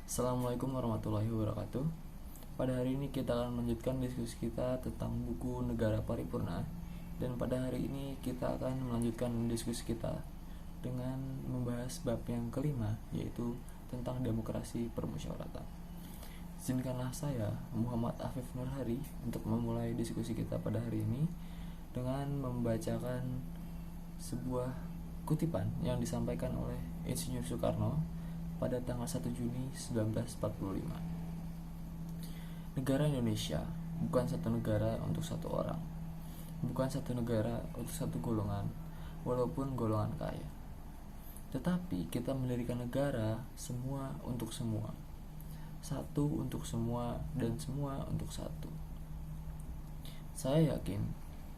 Assalamualaikum warahmatullahi wabarakatuh. Pada hari ini kita akan melanjutkan diskusi kita tentang buku Negara Paripurna. Dan pada hari ini kita akan melanjutkan diskusi kita dengan membahas bab yang kelima, yaitu tentang demokrasi permusyawaratan. Izinkanlah saya, Muhammad Afif Nurhari, untuk memulai diskusi kita pada hari ini dengan membacakan sebuah kutipan yang disampaikan oleh Insinyur Soekarno pada tanggal 1 Juni 1945. Negara Indonesia bukan satu negara untuk satu orang, bukan satu negara untuk satu golongan, walaupun golongan kaya. Tetapi kita mendirikan negara semua untuk semua, satu untuk semua dan semua untuk satu. Saya yakin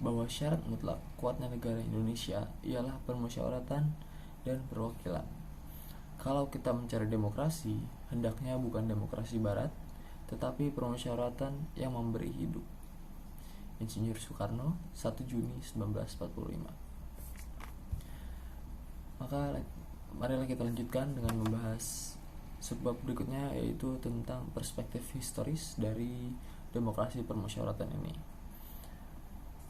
bahwa syarat mutlak kuatnya negara Indonesia ialah permusyawaratan dan perwakilan. Kalau kita mencari demokrasi, hendaknya bukan demokrasi barat, tetapi permusyawaratan yang memberi hidup. Insinyur Soekarno, 1 Juni 1945. Maka marilah kita lanjutkan dengan membahas subbab berikutnya, yaitu tentang perspektif historis dari demokrasi permusyawaratan ini.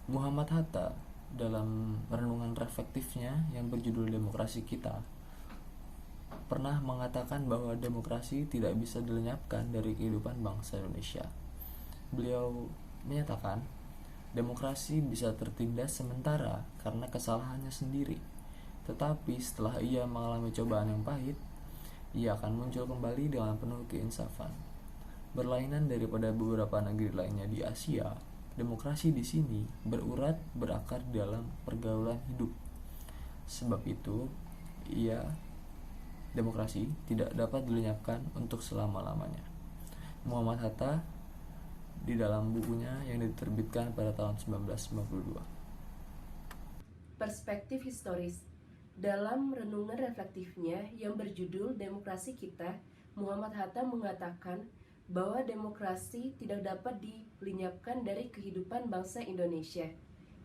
Muhammad Hatta dalam renungan reflektifnya yang berjudul Demokrasi Kita pernah mengatakan bahwa demokrasi tidak bisa dilenyapkan dari kehidupan bangsa Indonesia. Beliau menyatakan, demokrasi bisa tertindas sementara karena kesalahannya sendiri, tetapi setelah ia mengalami cobaan yang pahit, ia akan muncul kembali dengan penuh keinsafan. Berlainan daripada beberapa negeri lainnya di Asia, demokrasi di sini berurat berakar dalam pergaulan hidup. Sebab itu, demokrasi tidak dapat dilenyapkan untuk selama-lamanya. Muhammad Hatta di dalam bukunya yang diterbitkan pada tahun 1992. Perspektif historis. Dalam renungan reflektifnya yang berjudul Demokrasi Kita, Muhammad Hatta mengatakan bahwa demokrasi tidak dapat dilenyapkan dari kehidupan bangsa Indonesia.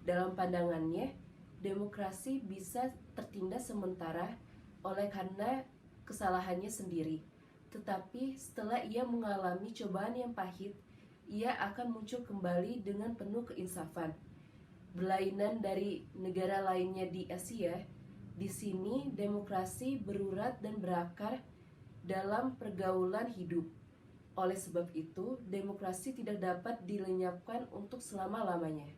Dalam pandangannya, demokrasi bisa tertindas sementara oleh karena kesalahannya sendiri. Tetapi setelah ia mengalami cobaan yang pahit, ia akan muncul kembali dengan penuh keinsafan. Berlainan dari negara lainnya di Asia, di sini demokrasi berurat dan berakar dalam pergaulan hidup. Oleh sebab itu, demokrasi tidak dapat dilenyapkan untuk selama-lamanya.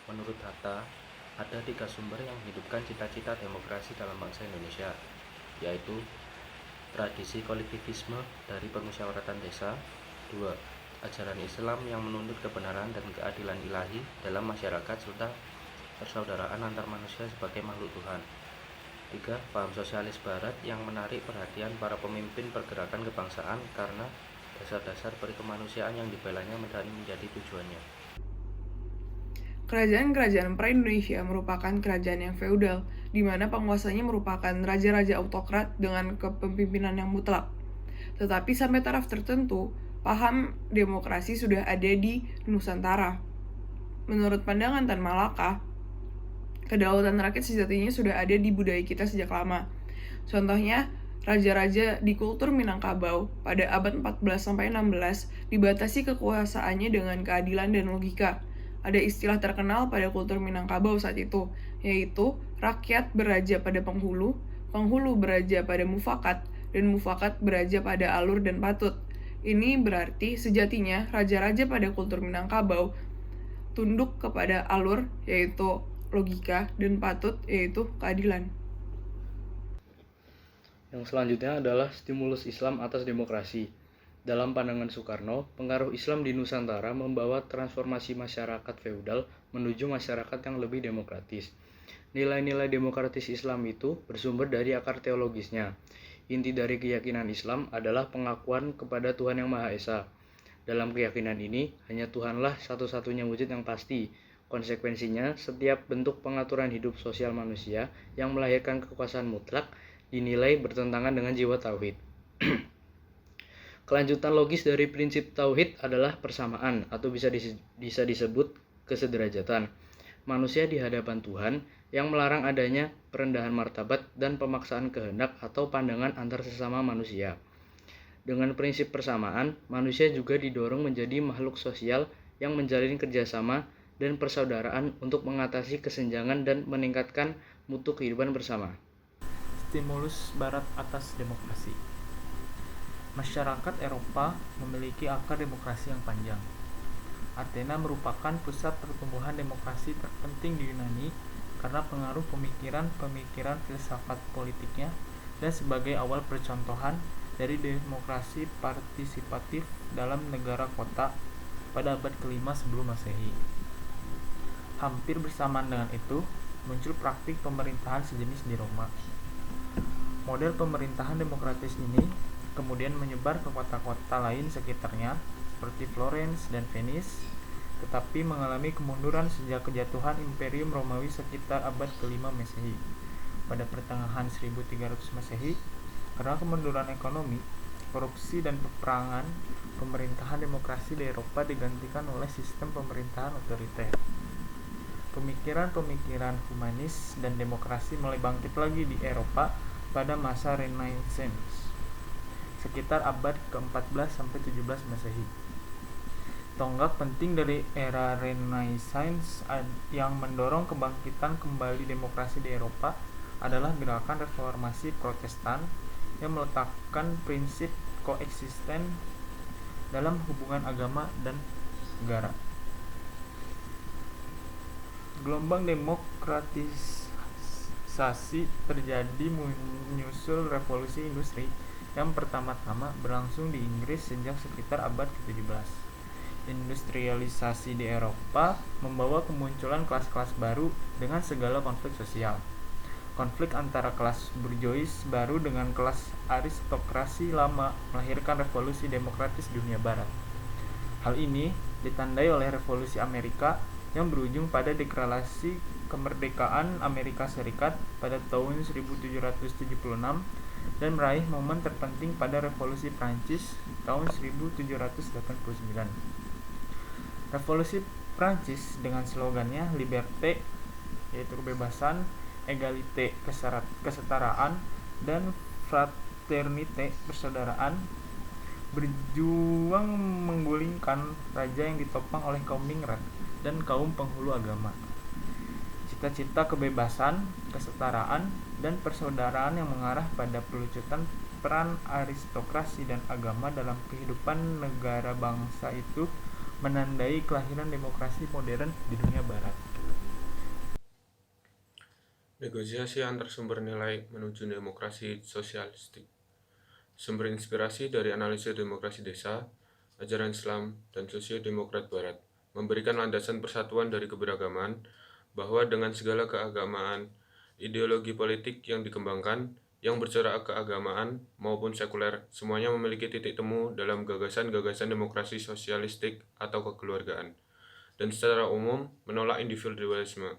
Menurut Hatta, ada 3 sumber yang menghidupkan cita-cita demokrasi dalam bangsa Indonesia, yaitu tradisi kolektivisme dari permusyawaratan desa. 2. Ajaran Islam yang menuntut kebenaran dan keadilan ilahi dalam masyarakat serta persaudaraan antar manusia sebagai makhluk Tuhan. 3. Paham sosialis barat yang menarik perhatian para pemimpin pergerakan kebangsaan karena dasar-dasar perikemanusiaan yang dibelanya menjadi tujuannya. Kerajaan-kerajaan pra-Indonesia merupakan kerajaan yang feodal, di mana penguasanya merupakan raja-raja autokrat dengan kepemimpinan yang mutlak. Tetapi sampai taraf tertentu, paham demokrasi sudah ada di Nusantara. Menurut pandangan Tan Malaka, kedaulatan rakyat sejatinya sudah ada di budaya kita sejak lama. Contohnya, raja-raja di kultur Minangkabau pada abad 14-16 dibatasi kekuasaannya dengan keadilan dan logika. Ada istilah terkenal pada kultur Minangkabau saat itu, yaitu rakyat beraja pada penghulu, penghulu beraja pada mufakat, dan mufakat beraja pada alur dan patut. Ini berarti sejatinya raja-raja pada kultur Minangkabau tunduk kepada alur, yaitu logika, dan patut, yaitu keadilan. Yang selanjutnya adalah stimulus Islam atas demokrasi. Dalam pandangan Soekarno, pengaruh Islam di Nusantara membawa transformasi masyarakat feodal menuju masyarakat yang lebih demokratis. Nilai-nilai demokratis Islam itu bersumber dari akar teologisnya. Inti dari keyakinan Islam adalah pengakuan kepada Tuhan Yang Maha Esa. Dalam keyakinan ini, hanya Tuhanlah satu-satunya wujud yang pasti. Konsekuensinya, setiap bentuk pengaturan hidup sosial manusia yang melahirkan kekuasaan mutlak dinilai bertentangan dengan jiwa tauhid. Kelanjutan logis dari prinsip tauhid adalah persamaan atau bisa disebut kesederajatan manusia di hadapan Tuhan yang melarang adanya perendahan martabat dan pemaksaan kehendak atau pandangan antar sesama manusia. Dengan prinsip persamaan, manusia juga didorong menjadi makhluk sosial yang menjalin kerjasama dan persaudaraan untuk mengatasi kesenjangan dan meningkatkan mutu kehidupan bersama. Stimulus Barat atas demokrasi. Masyarakat Eropa memiliki akar demokrasi yang panjang. Athena merupakan pusat pertumbuhan demokrasi terpenting di Yunani karena pengaruh pemikiran filsafat politiknya dan sebagai awal percontohan dari demokrasi partisipatif dalam negara kota pada abad ke-5 sebelum Masehi. Hampir bersamaan dengan itu, muncul praktik pemerintahan sejenis di Roma. Model pemerintahan demokratis ini kemudian menyebar ke kota-kota lain sekitarnya seperti Florence dan Venice, tetapi mengalami kemunduran sejak kejatuhan Imperium Romawi sekitar abad ke-5 Masehi. Pada pertengahan 1300 Masehi, karena kemunduran ekonomi, korupsi dan peperangan, pemerintahan demokrasi di Eropa digantikan oleh sistem pemerintahan otoriter. Pemikiran-pemikiran humanis dan demokrasi mulai bangkit lagi di Eropa pada masa Renaissance, sekitar abad ke-14 sampai 17 Masehi. Tonggak penting dari era Renaissance yang mendorong kebangkitan kembali demokrasi di Eropa adalah gerakan reformasi Protestan yang meletakkan prinsip koeksisten dalam hubungan agama dan negara. Gelombang demokratisasi terjadi menyusul revolusi industri yang pertama-tama berlangsung di Inggris sejak sekitar abad ke-17. Industrialisasi di Eropa membawa kemunculan kelas-kelas baru dengan segala konflik sosial. Konflik antara kelas burjois baru dengan kelas aristokrasi lama melahirkan revolusi demokratis dunia barat. Hal ini ditandai oleh revolusi Amerika yang berujung pada deklarasi kemerdekaan Amerika Serikat pada tahun 1776 dan meraih momen terpenting pada revolusi Prancis tahun 1789. Revolusi Prancis dengan slogannya Liberté, yaitu kebebasan, Egalité, kesetaraan, dan Fraternité, persaudaraan, berjuang menggulingkan raja yang ditopang oleh kaum ningrat dan kaum penghulu agama. Cita-cita kebebasan, kesetaraan, dan persaudaraan yang mengarah pada perlucutan peran aristokrasi dan agama dalam kehidupan negara bangsa itu menandai kelahiran demokrasi modern di dunia barat. Negosiasi antar sumber nilai menuju demokrasi sosialistik. Sumber inspirasi dari analisis demokrasi desa, ajaran Islam, dan sosio-demokrat barat memberikan landasan persatuan dari keberagaman, bahwa dengan segala keagamaan, ideologi politik yang dikembangkan, yang bercorak keagamaan maupun sekuler, semuanya memiliki titik temu dalam gagasan-gagasan demokrasi sosialistik atau kekeluargaan, dan secara umum menolak individualisme.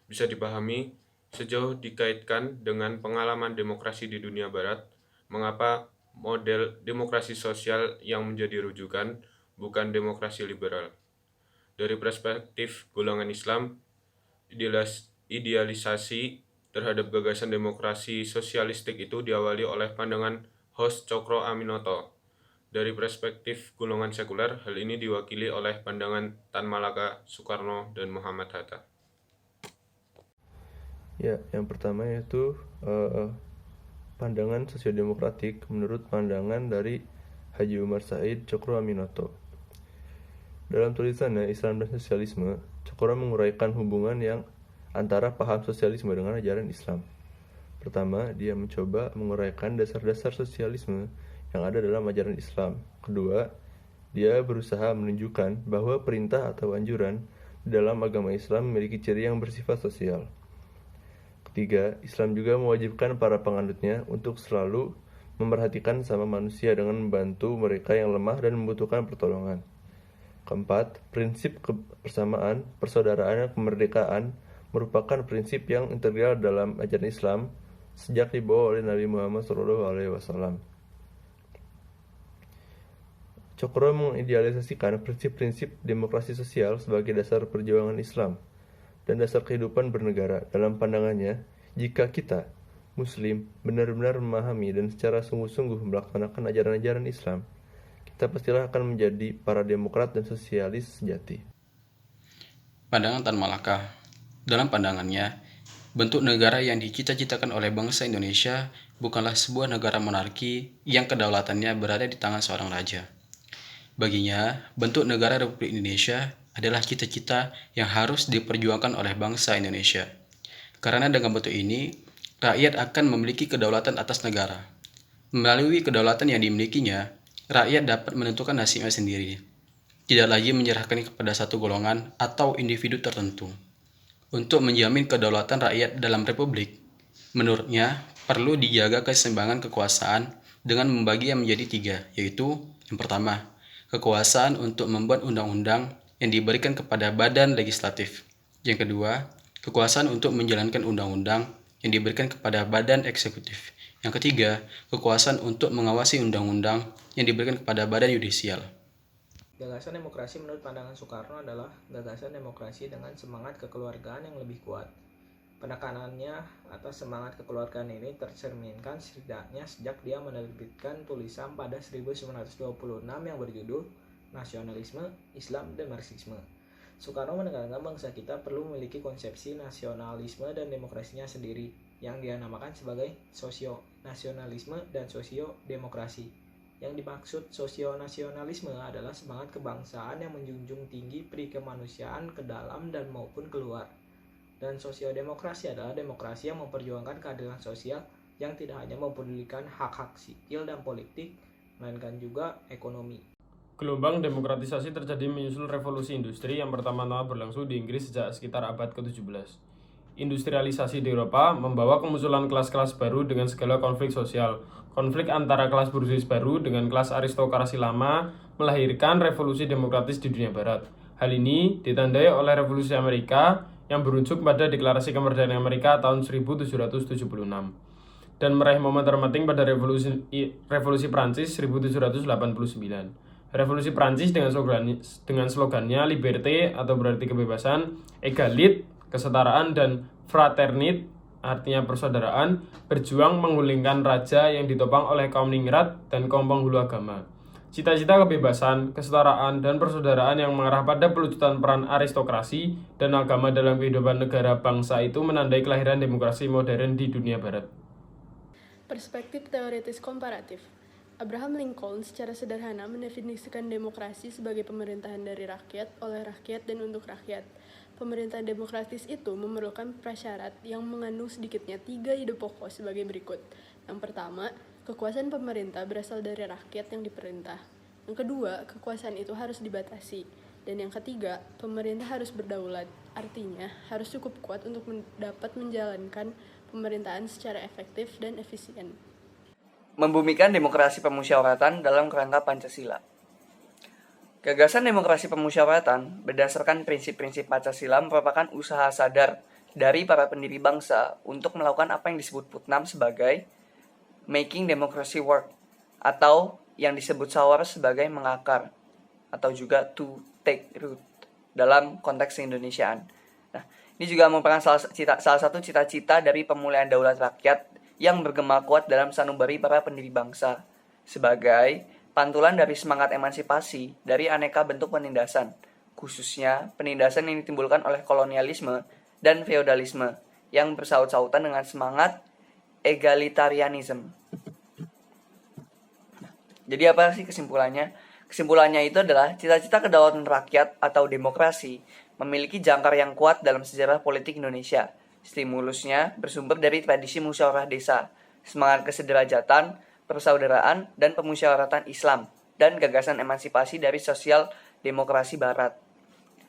Bisa dipahami sejauh dikaitkan dengan pengalaman demokrasi di dunia barat, mengapa model demokrasi sosial yang menjadi rujukan bukan demokrasi liberal. Dari perspektif golongan Islam, idealisasi terhadap gagasan demokrasi sosialistik itu diawali oleh pandangan Hos Cokro Aminoto. Dari perspektif golongan sekuler, hal ini diwakili oleh pandangan Tan Malaka, Soekarno, dan Muhammad Hatta. Ya, yang pertama yaitu pandangan sosiodemokratik menurut pandangan dari Haji Umar Said Cokro Aminoto. Dalam tulisannya Islam dan Sosialisme, Cokro menguraikan hubungan yang antara paham sosialisme dengan ajaran Islam. Pertama, dia mencoba menguraikan dasar-dasar sosialisme yang ada dalam ajaran Islam. Kedua, dia berusaha menunjukkan bahwa perintah atau anjuran di dalam agama Islam memiliki ciri yang bersifat sosial. Ketiga, Islam juga mewajibkan para penganutnya untuk selalu memperhatikan sama manusia dengan membantu mereka yang lemah dan membutuhkan pertolongan. Keempat, prinsip kebersamaan, persaudaraan, dan kemerdekaan merupakan prinsip yang integral dalam ajaran Islam sejak dibawa oleh Nabi Muhammad SAW. Cokro mengidealisasikan prinsip-prinsip demokrasi sosial sebagai dasar perjuangan Islam dan dasar kehidupan bernegara. Dalam pandangannya, jika kita Muslim benar-benar memahami dan secara sungguh-sungguh melaksanakan ajaran-ajaran Islam, kita pastilah akan menjadi para demokrat dan sosialis sejati. Pandangan Tan Malaka. Dalam pandangannya, bentuk negara yang dicita-citakan oleh bangsa Indonesia bukanlah sebuah negara monarki yang kedaulatannya berada di tangan seorang raja. Baginya, bentuk negara Republik Indonesia adalah cita-cita yang harus diperjuangkan oleh bangsa Indonesia. Karena dengan bentuk ini, rakyat akan memiliki kedaulatan atas negara. Melalui kedaulatan yang dimilikinya, rakyat dapat menentukan nasibnya sendiri, tidak lagi menyerahkan kepada satu golongan atau individu tertentu. Untuk menjamin kedaulatan rakyat dalam republik, menurutnya perlu dijaga keseimbangan kekuasaan dengan membagi yang menjadi 3, yaitu yang pertama, kekuasaan untuk membuat undang-undang yang diberikan kepada badan legislatif. Yang kedua, kekuasaan untuk menjalankan undang-undang yang diberikan kepada badan eksekutif. Yang ketiga, kekuasaan untuk mengawasi undang-undang yang diberikan kepada badan yudisial. Gagasan demokrasi menurut pandangan Soekarno adalah gagasan demokrasi dengan semangat kekeluargaan yang lebih kuat. Penekanannya atas semangat kekeluargaan ini tercerminkan setidaknya sejak dia menerbitkan tulisan pada 1926 yang berjudul Nasionalisme, Islam, dan Marxisme. Soekarno menekankan bangsa kita perlu memiliki konsepsi nasionalisme dan demokrasinya sendiri, yang dia namakan sebagai sosio-nasionalisme dan sosio-demokrasi. Yang dimaksud sosio-nasionalisme adalah semangat kebangsaan yang menjunjung tinggi peri kemanusiaan ke dalam dan maupun keluar. Dan sosio-demokrasi adalah demokrasi yang memperjuangkan keadilan sosial yang tidak hanya mempedulikan hak-hak sipil dan politik, melainkan juga ekonomi. Gelombang demokratisasi terjadi menyusul revolusi industri yang pertama-tama berlangsung di Inggris sejak sekitar abad ke-17. Industrialisasi di Eropa membawa kemunculan kelas-kelas baru dengan segala konflik sosial. Konflik antara kelas burjuis baru dengan kelas aristokrasi lama melahirkan revolusi demokratis di dunia barat. Hal ini ditandai oleh revolusi Amerika yang berujung pada Deklarasi Kemerdekaan Amerika tahun 1776 dan meraih momen terpenting pada revolusi Prancis 1789. Revolusi Prancis dengan slogannya Liberté atau berarti kebebasan, Égalité, kesetaraan, dan Fraternité artinya persaudaraan, berjuang menggulingkan raja yang ditopang oleh kaum ningrat dan kaum penghulu agama. Cita-cita kebebasan, kesetaraan, dan persaudaraan yang mengarah pada pelucutan peran aristokrasi dan agama dalam kehidupan negara bangsa itu menandai kelahiran demokrasi modern di dunia barat. Perspektif teoritis komparatif. Abraham Lincoln secara sederhana mendefinisikan demokrasi sebagai pemerintahan dari rakyat, oleh rakyat, dan untuk rakyat. Pemerintahan demokratis itu memerlukan prasyarat yang mengandung sedikitnya 3 ide pokok sebagai berikut. Yang pertama, kekuasaan pemerintah berasal dari rakyat yang diperintah. Yang kedua, kekuasaan itu harus dibatasi. Dan yang ketiga, pemerintah harus berdaulat, artinya harus cukup kuat untuk dapat menjalankan pemerintahan secara efektif dan efisien. Membumikan demokrasi pemusyawaratan dalam kerangka Pancasila. Gagasan demokrasi pemusyawaratan berdasarkan prinsip-prinsip Pancasila merupakan usaha sadar dari para pendiri bangsa untuk melakukan apa yang disebut Putnam sebagai making democracy work, atau yang disebut Sawar sebagai mengakar, atau juga to take root dalam konteks Indonesiaan. Nah, ini juga merupakan salah satu cita-cita dari pemulihan daulat rakyat yang bergema kuat dalam sanubari para pendiri bangsa sebagai pantulan dari semangat emansipasi dari aneka bentuk penindasan, khususnya penindasan yang ditimbulkan oleh kolonialisme dan feodalisme yang bersaut-sautan dengan semangat egalitarianisme. Jadi apa sih kesimpulannya? Kesimpulannya itu adalah cita-cita kedaulatan rakyat atau demokrasi memiliki jangkar yang kuat dalam sejarah politik Indonesia. Stimulusnya bersumber dari tradisi musyawarah desa, semangat kesederajatan, persaudaraan, dan pemusyawaratan Islam, dan gagasan emansipasi dari sosial demokrasi barat.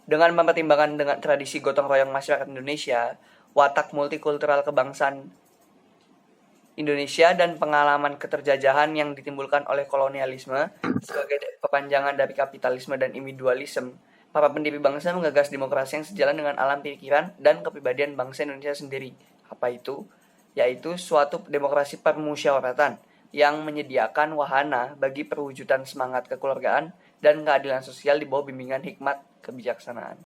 Dengan mempertimbangkan dengan tradisi gotong royong masyarakat Indonesia, watak multikultural kebangsaan Indonesia, dan pengalaman keterjajahan yang ditimbulkan oleh kolonialisme sebagai perpanjangan dari kapitalisme dan individualisme, para pendiri bangsa menggagas demokrasi yang sejalan dengan alam pikiran dan kepribadian bangsa Indonesia sendiri. Apa itu? Yaitu suatu demokrasi permusyawaratan yang menyediakan wahana bagi perwujudan semangat kekeluargaan dan keadilan sosial di bawah bimbingan hikmat kebijaksanaan.